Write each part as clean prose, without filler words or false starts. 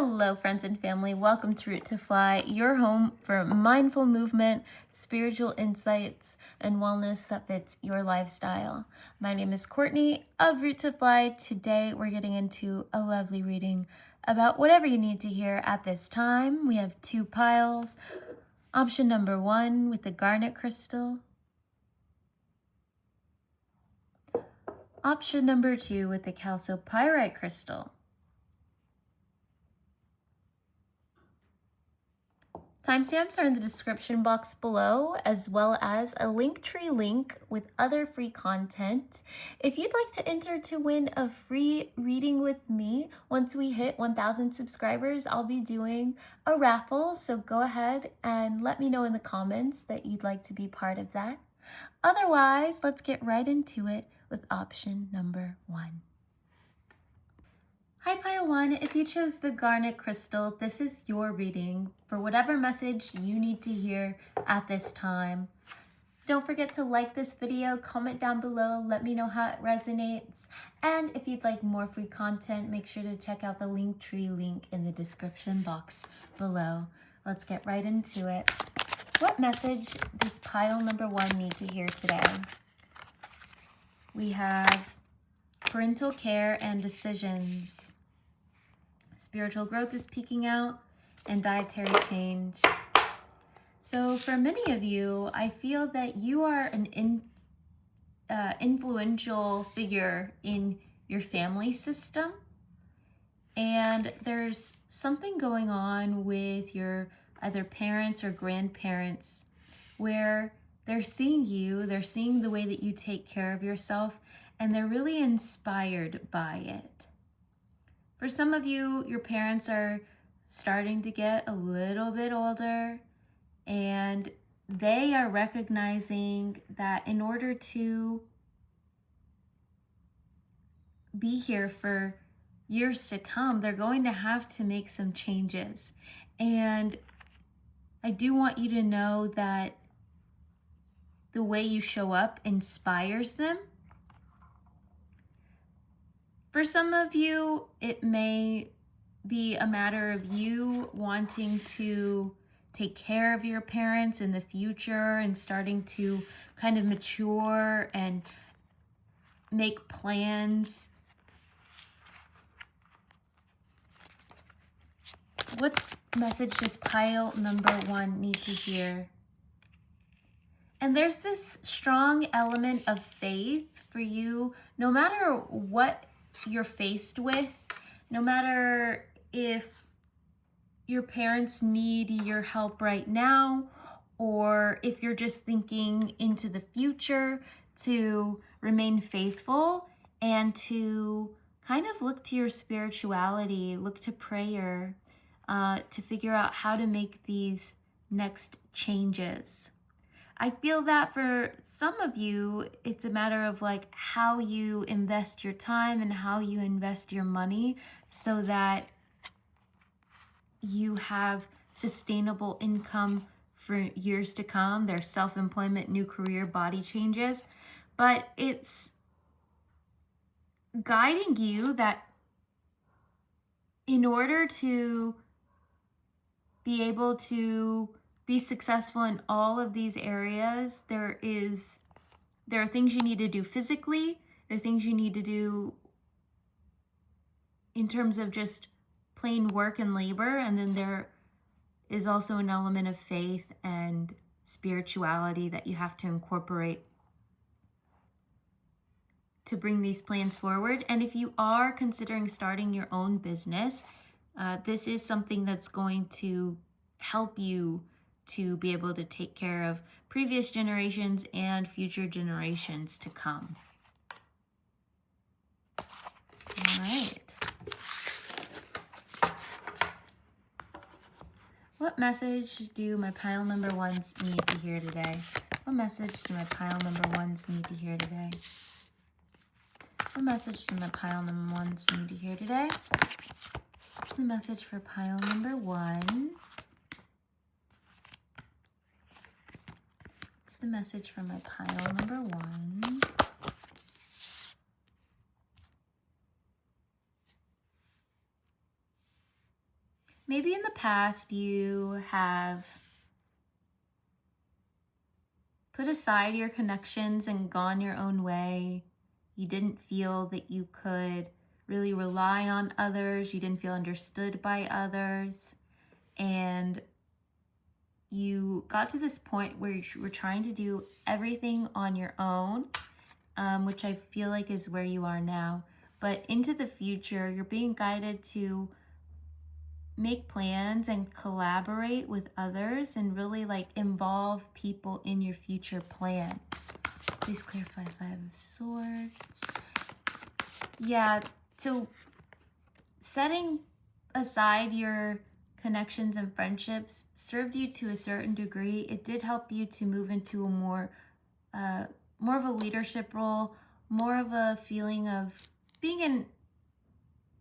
Hello, friends and family. Welcome to Root to Fly, your home for mindful movement, spiritual insights, and wellness that fits your lifestyle. My name is Courtney of Root to Fly. Today, we're getting into a lovely reading about whatever you need to hear at this time. We have two piles. Option number 1 with the garnet crystal. Option number 2 with the chalcopyrite crystal. Timestamps are in the description box below, as well as a Linktree link with other free content. If you'd like to enter to win a free reading with me, once we hit 1,000 subscribers, I'll be doing a raffle. So go ahead and let me know in the comments that you'd like to be part of that. Otherwise, let's get right into it with option number 1. Hi Pile 1, if you chose the garnet crystal, this is your reading for whatever message you need to hear at this time. Don't forget to like this video, comment down below, let me know how it resonates, and if you'd like more free content, make sure to check out the Linktree link in the description box below. Let's get right into it. What message does pile number 1 need to hear today? We have parental care and decisions. Spiritual growth is peaking out, and dietary change. So for many of you, I feel that you are an influential figure in your family system, and there's something going on with your either parents or grandparents where they're seeing you, they're seeing the way that you take care of yourself, and they're really inspired by it. For some of you, your parents are starting to get a little bit older, and they are recognizing that in order to be here for years to come, they're going to have to make some changes. And I do want you to know that the way you show up inspires them. For some of you, it may be a matter of you wanting to take care of your parents in the future and starting to kind of mature and make plans. What message does pile number 1 need to hear? And there's this strong element of faith for you, no matter what you're faced with, no matter if your parents need your help right now, or if you're just thinking into the future, to remain faithful and to kind of look to your spirituality, look to prayer, to figure out how to make these next changes. I feel that for some of you, it's a matter of like how you invest your time and how you invest your money so that you have sustainable income for years to come. There's self-employment, new career, body changes, but it's guiding you that in order to be able to be successful in all of these areas, there are things you need to do physically, there are things you need to do in terms of just plain work and labor, and then there is also an element of faith and spirituality that you have to incorporate to bring these plans forward. And if you are considering starting your own business, this is something that's going to help you to be able to take care of previous generations and future generations to come. All right. What message do my pile number 1s need to hear today? What message do my pile number 1s need to hear today? What message do my pile number 1s need to hear today? What's the message for pile number 1? What's the message for my pile number 1? Maybe in the past you have put aside your connections and gone your own way. You didn't feel that you could really rely on others. You didn't feel understood by others. And you got to this point where you were trying to do everything on your own, which I feel like is where you are now. But into the future, you're being guided to make plans and collaborate with others and really like involve people in your future plans. Please clarify. Five of Swords. Yeah, so setting aside your connections and friendships served you to a certain degree. It did help you to move into a more of a leadership role, more of a feeling of being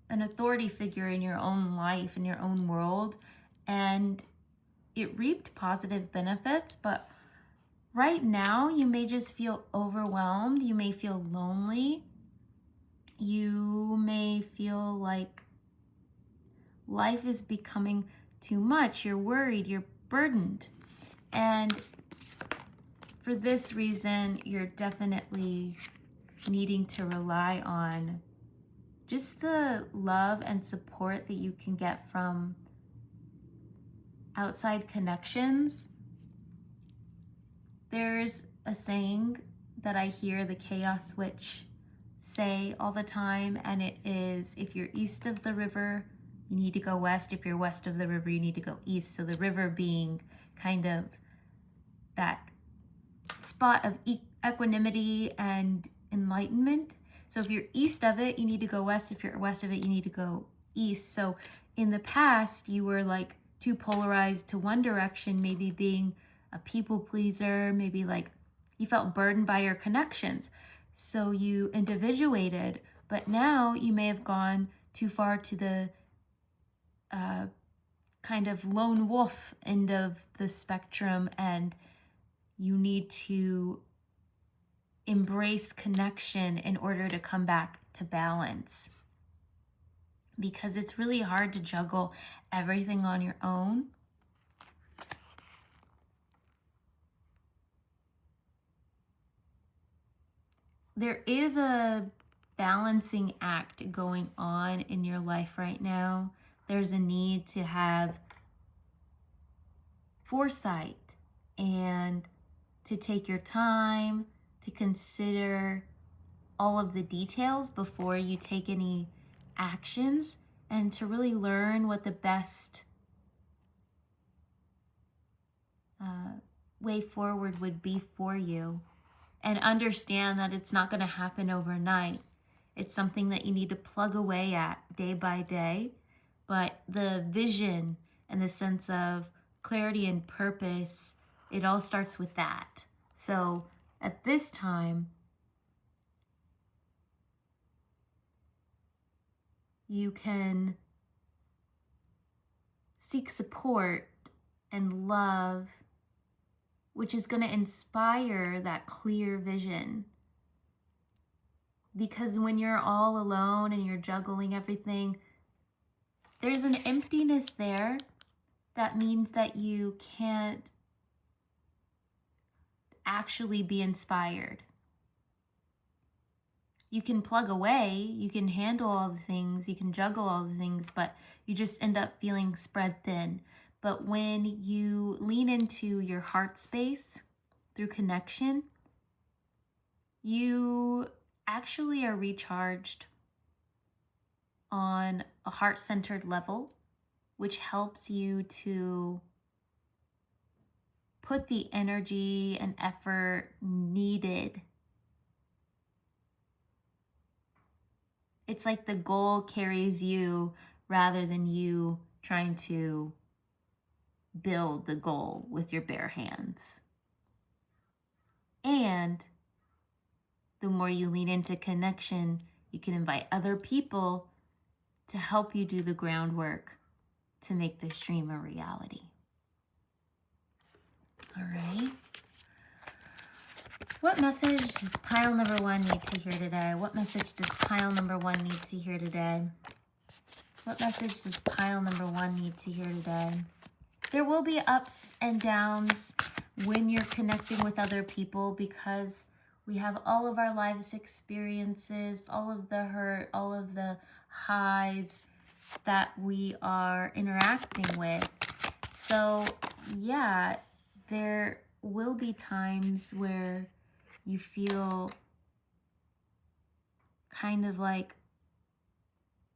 an authority figure in your own life, in your own world, and it reaped positive benefits. But right now, you may just feel overwhelmed. You may feel lonely. You may feel like life is becoming too much. You're worried. You're burdened. And for this reason, you're definitely needing to rely on just the love and support that you can get from outside connections. There's a saying that I hear the Chaos Witch say all the time, and it is, if you're east of the river, you need to go west. If you're west of the river, you need to go east. So the river being kind of that spot of equanimity and enlightenment. So if you're east of it, you need to go west. If you're west of it, you need to go east. So in the past, you were like too polarized to one direction, maybe being a people pleaser, maybe like you felt burdened by your connections. So you individuated, but now you may have gone too far to the kind of lone wolf end of the spectrum, and you need to embrace connection in order to come back to balance, because it's really hard to juggle everything on your own. There is a balancing act going on in your life right now. There's a need to have foresight and to take your time to consider all of the details before you take any actions, and to really learn what the best way forward would be for you, and understand that it's not going to happen overnight. It's something that you need to plug away at day by day, but the vision and the sense of clarity and purpose, it all starts with that. So at this time, you can seek support and love, which is going to inspire that clear vision. Because when you're all alone and you're juggling everything, there's an emptiness there that means that you can't actually be inspired. You can plug away, you can handle all the things, you can juggle all the things, but you just end up feeling spread thin. But when you lean into your heart space through connection, you actually are recharged on a heart-centered level, which helps you to put the energy and effort needed. It's like the goal carries you rather than you trying to build the goal with your bare hands. And the more you lean into connection, you can invite other people to help you do the groundwork to make this dream a reality. All right. What message does pile number one need to hear today? What message does pile number one need to hear today? What message does pile number 1 need to hear today? There will be ups and downs when you're connecting with other people, because we have all of our lives experiences, all of the hurt, all of the highs that we are interacting with. So yeah, there will be times where you feel kind of like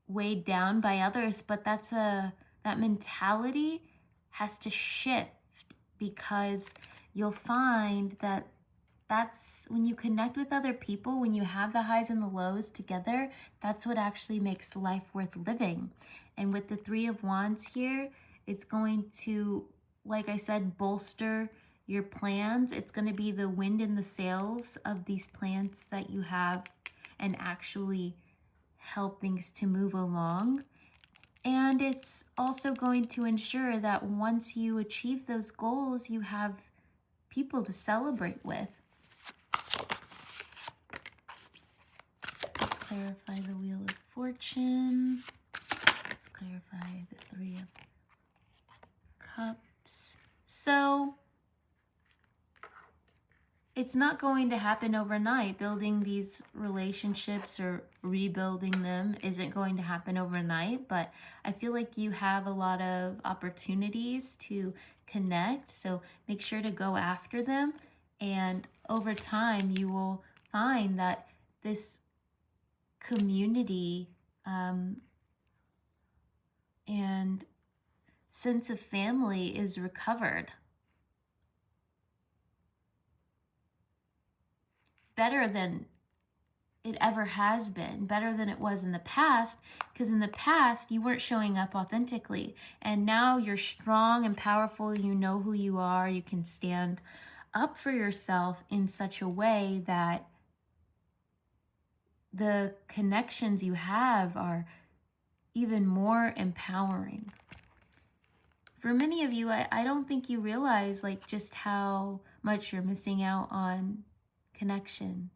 weighed down by others, but that mentality has to shift, because you'll find that that's when you connect with other people, when you have the highs and the lows together, that's what actually makes life worth living. And with the 3 of Wands here, it's going to, like I said, bolster your plans. It's going to be the wind in the sails of these plans that you have and actually help things to move along. And it's also going to ensure that once you achieve those goals, you have people to celebrate with. Let's clarify the Wheel of Fortune. Let's clarify the 3 of Cups. So it's not going to happen overnight. Building these relationships or rebuilding them isn't going to happen overnight, but I feel like you have a lot of opportunities to connect, so make sure to go after them. And over time, you will find that this community and sense of family is recovered. Better than it ever has been, better than it was in the past, because in the past you weren't showing up authentically, and now you're strong and powerful. You know who you are. You can stand up for yourself in such a way that the connections you have are even more empowering. For many of you, I don't think you realize like just how much you're missing out on connection,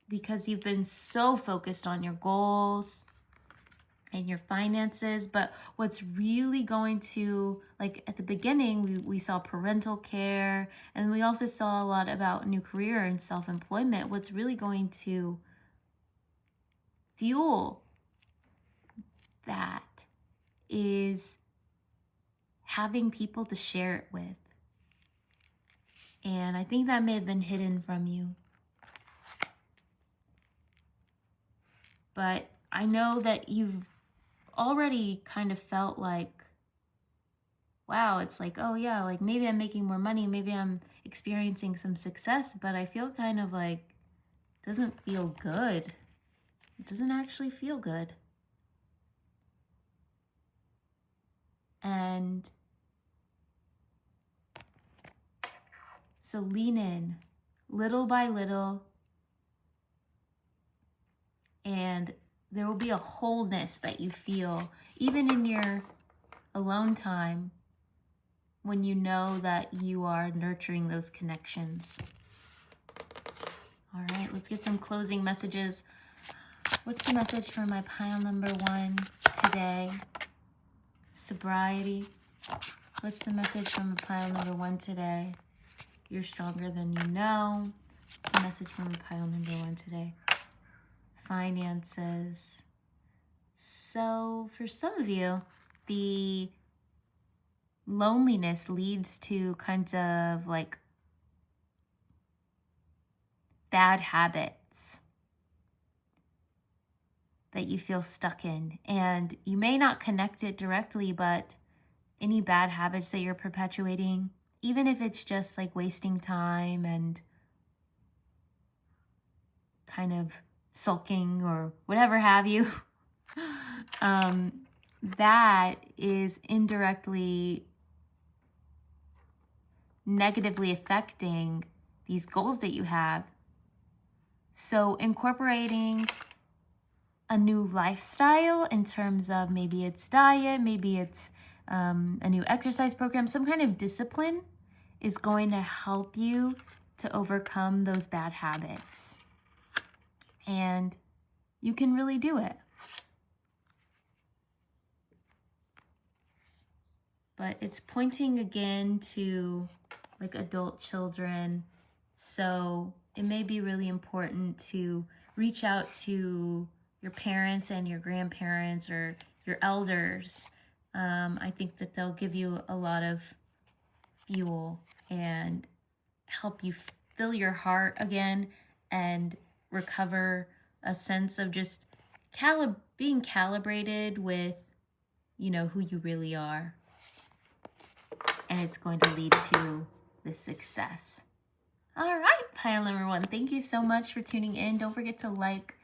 because you've been so focused on your goals and your finances. But what's really going to, like at the beginning, we saw parental care, and we also saw a lot about new career and self-employment. What's really going to fuel that is having people to share it with. And I think that may have been hidden from you. But I know that you've already kind of felt like, wow, it's like, oh yeah, like maybe I'm making more money, maybe I'm experiencing some success, but I feel kind of like it doesn't feel good. It doesn't actually feel good. And so lean in little by little, and there will be a wholeness that you feel even in your alone time when you know that you are nurturing those connections. All right, let's get some closing messages. What's the message for my pile number 1 today? Sobriety. What's the message from pile number 1 today? You're stronger than you know. What's the message from pile number 1 today? Finances. So for some of you, the loneliness leads to kinds of like bad habits that you feel stuck in. And you may not connect it directly, but any bad habits that you're perpetuating, even if it's just like wasting time and kind of sulking or whatever have you, that is indirectly negatively affecting these goals that you have. So incorporating a new lifestyle in terms of maybe it's diet, maybe it's a new exercise program, some kind of discipline is going to help you to overcome those bad habits. And you can really do it. but it's pointing again to like adult children. So it may be really important to reach out to your parents and your grandparents or your elders. I think that they'll give you a lot of fuel and help you fill your heart again and recover a sense of just being calibrated with, you know, who you really are. And it's going to lead to the success. All right, pile number 1, thank you so much for tuning in. Don't forget to like,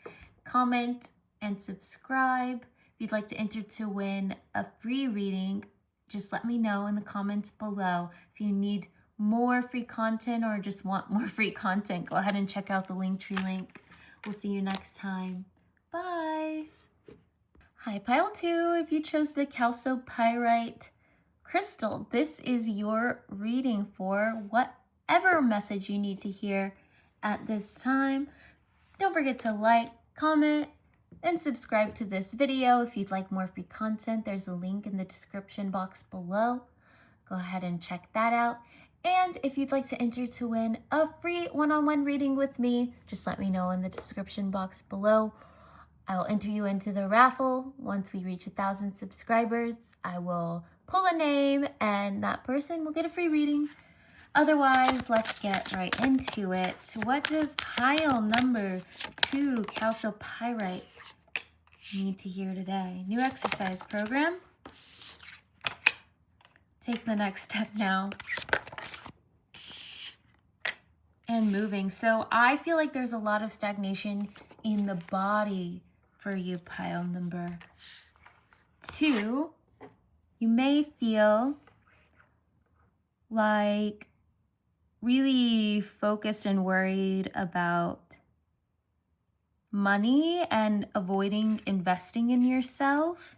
comment, and subscribe. If you'd like to enter to win a free reading, just let me know in the comments below. If you need more free content or just want more free content, go ahead and check out the Linktree link. We'll see you next time. Bye. Hi, pile 2. If you chose the chalcopyrite crystal, this is your reading for whatever message you need to hear at this time. Don't forget to like, comment, and subscribe to this video. If you'd like more free content, there's a link in the description box below. Go ahead and check that out. And if you'd like to enter to win a free one-on-one reading with me, just let me know in the description box below. I will enter you into the raffle. Once we reach 1,000 subscribers, I will pull a name and that person will get a free reading. Otherwise, let's get right into it. What does pile number 2, chalcopyrite, need to hear today? New exercise program. Take the next step now. And moving. So I feel like there's a lot of stagnation in the body for you, pile number 2. You may feel like really focused and worried about money and avoiding investing in yourself.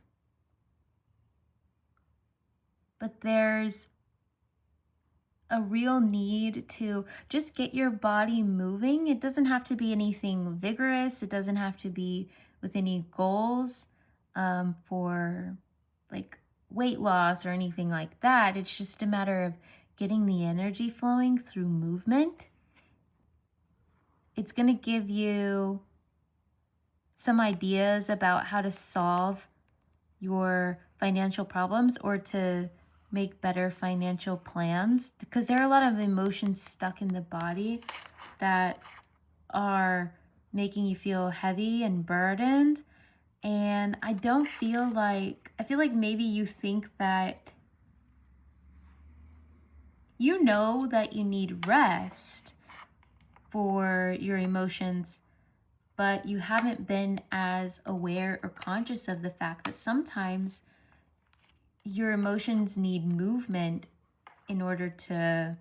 But there's a real need to just get your body moving. It doesn't have to be anything vigorous. It doesn't have to be with any goals for like weight loss or anything like that. It's just a matter of getting the energy flowing through movement. It's going to give you some ideas about how to solve your financial problems or to make better financial plans, because there are a lot of emotions stuck in the body that are making you feel heavy and burdened. And I feel like maybe you think that you know that you need rest for your emotions, but you haven't been as aware or conscious of the fact that sometimes your emotions need movement in order to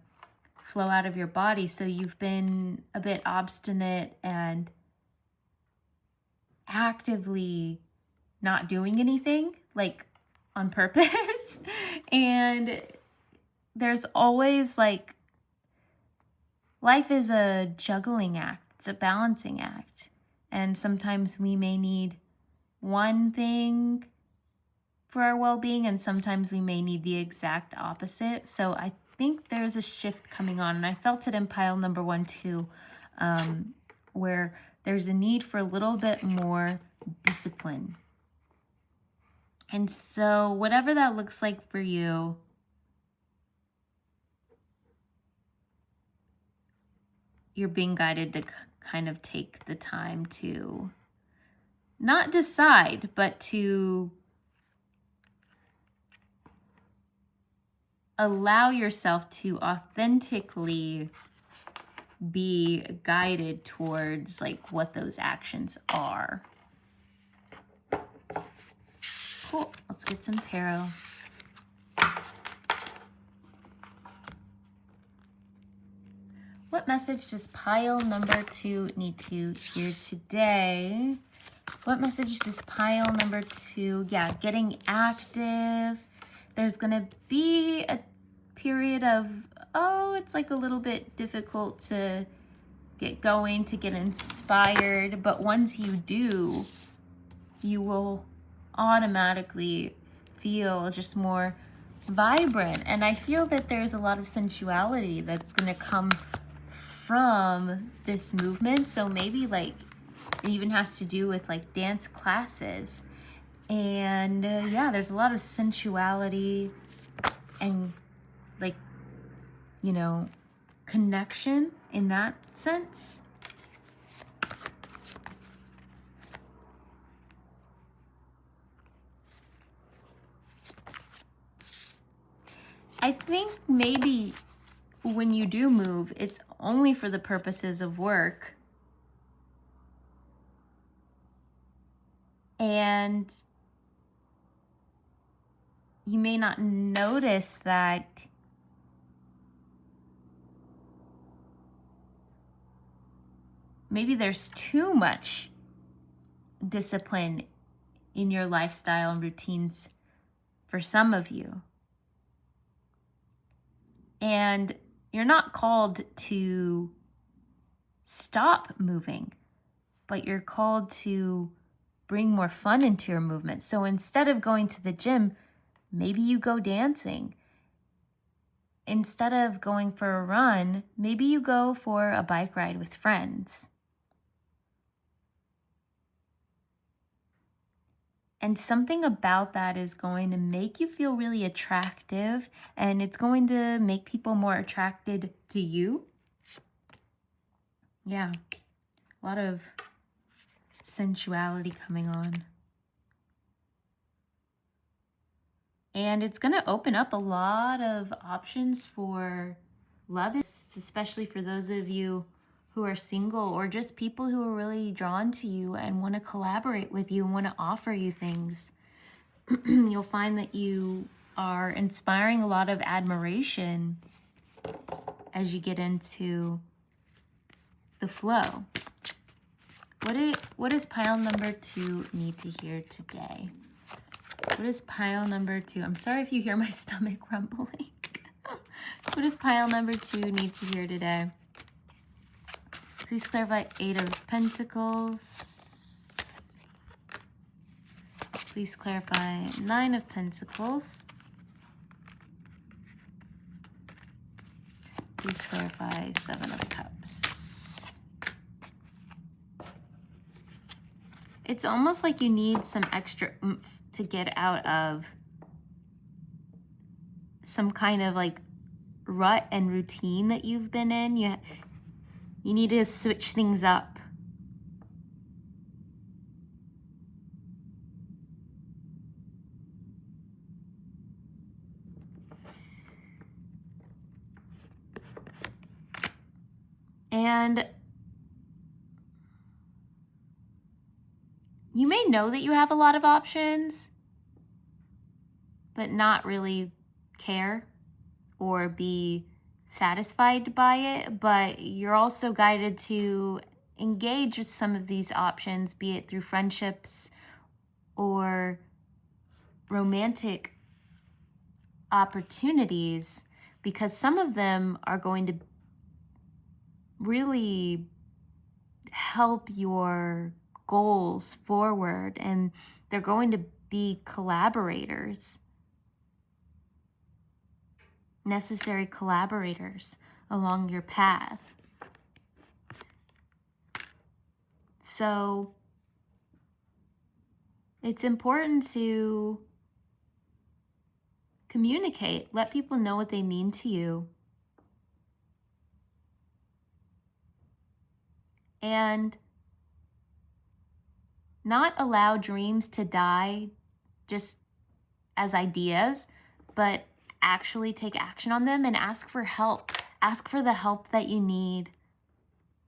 flow out of your body. So you've been a bit obstinate and actively not doing anything, like on purpose. And there's always like, life is a juggling act. It's a balancing act. And sometimes we may need one thing for our well-being, and sometimes we may need the exact opposite. So I think there's a shift coming on, and I felt it in pile number 1 too, where there's a need for a little bit more discipline. And so whatever that looks like for you, you're being guided to kind of take the time to not decide, but to allow yourself to authentically be guided towards like what those actions are. Cool. Let's get some tarot. What message does pile number 2 need to hear today? What message does pile number 2? Yeah, getting active. There's going to be a period of, it's like a little bit difficult to get going, to get inspired. But once you do, you will automatically feel just more vibrant. And I feel that there's a lot of sensuality that's going to come from this movement. So maybe like it even has to do with like dance classes. And yeah, there's a lot of sensuality and like, you know, connection in that sense. I think maybe when you do move, it's only for the purposes of work. And you may not notice that maybe there's too much discipline in your lifestyle and routines for some of you. And you're not called to stop moving, but you're called to bring more fun into your movement. So instead of going to the gym, maybe you go dancing. Instead of going for a run, maybe you go for a bike ride with friends. And something about that is going to make you feel really attractive, and it's going to make people more attracted to you. Yeah, a lot of sensuality coming on. And it's going to open up a lot of options for love, especially for those of you who are single or just people who are really drawn to you and want to collaborate with you and want to offer you things. You'll find that you are inspiring a lot of admiration as you get into the flow. What does pile number 2 need to hear today? What is pile number 2? I'm sorry if you hear my stomach rumbling. What does pile number 2 need to hear today? Please clarify 8 of Pentacles. Please clarify 9 of Pentacles. Please clarify 7 of Cups. It's almost like you need some extra oomph to get out of some kind of like rut and routine that you've been in. You need to switch things up. And you may know that you have a lot of options, but not really care or be satisfied by it. But you're also guided to engage with some of these options, be it through friendships or romantic opportunities, because some of them are going to really help your goals forward, and they're going to be collaborators, necessary collaborators along your path. So it's important to communicate, let people know what they mean to you, and not allow dreams to die just as ideas, but actually take action on them and ask for help. Ask for the help that you need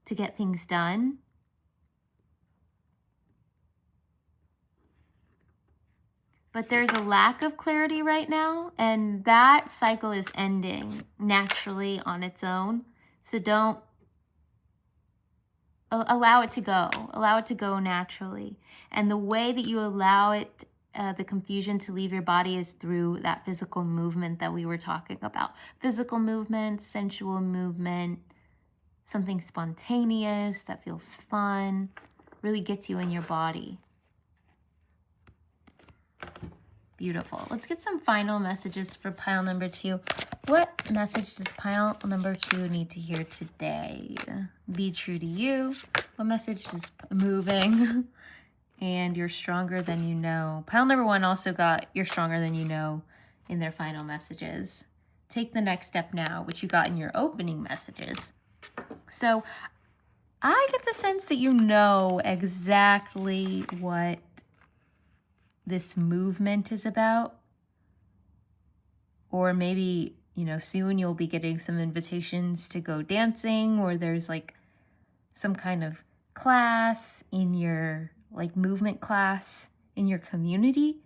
to get things done. But there's a lack of clarity right now, and that cycle is ending naturally on its own. So don't allow it to go. Allow it to go naturally. And the way that you allow it, the confusion to leave your body, is through that physical movement that we were talking about. Physical movement, sensual movement, something spontaneous that feels fun, really gets you in your body. Beautiful. Let's get some final messages for pile number 2. What message does pile number 2 need to hear today? Be true to you. What message is moving? And you're stronger than you know. Pile number 1 also got you're stronger than you know in their final messages. Take the next step now, which you got in your opening messages. So I get the sense that you know exactly what this movement is about. Or maybe, you know, soon you'll be getting some invitations to go dancing, or there's like some kind of class in your, like, movement class in your community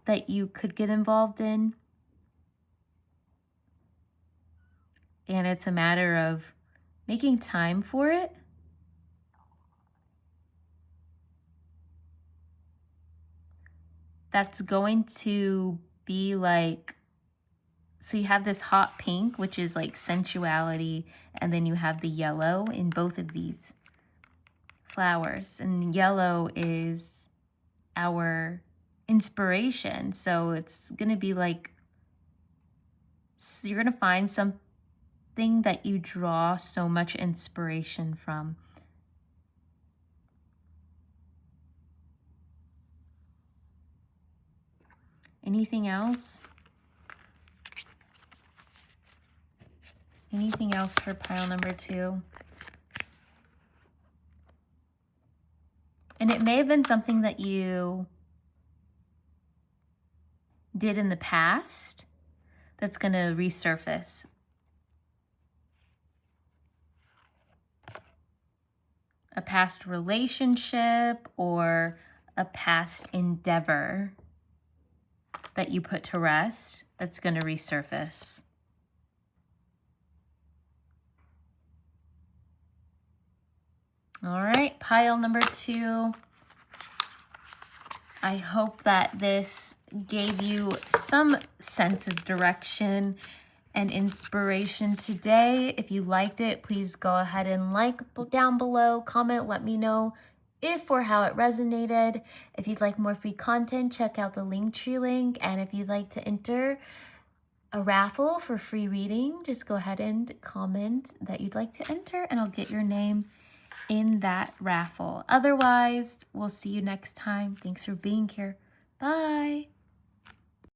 that you could get involved in. And it's a matter of making time for it. That's going to be like, so you have this hot pink, which is like sensuality, and then you have the yellow in both of these flowers. And yellow is our inspiration. So it's going to be like, so you're going to find something that you draw so much inspiration from. Anything else? Anything else for pile number 2? And it may have been something that you did in the past that's going to resurface. A past relationship or a past endeavor that you put to rest that's going to resurface. All right, pile number 2. I hope that this gave you some sense of direction and inspiration today. If you liked it, please go ahead and like down below, comment, let me know if or how it resonated. If you'd like more free content, check out the Linktree link. And if you'd like to enter a raffle for free reading, just go ahead and comment that you'd like to enter and I'll get your name in that raffle. Otherwise, we'll see you next time. Thanks for being here. Bye.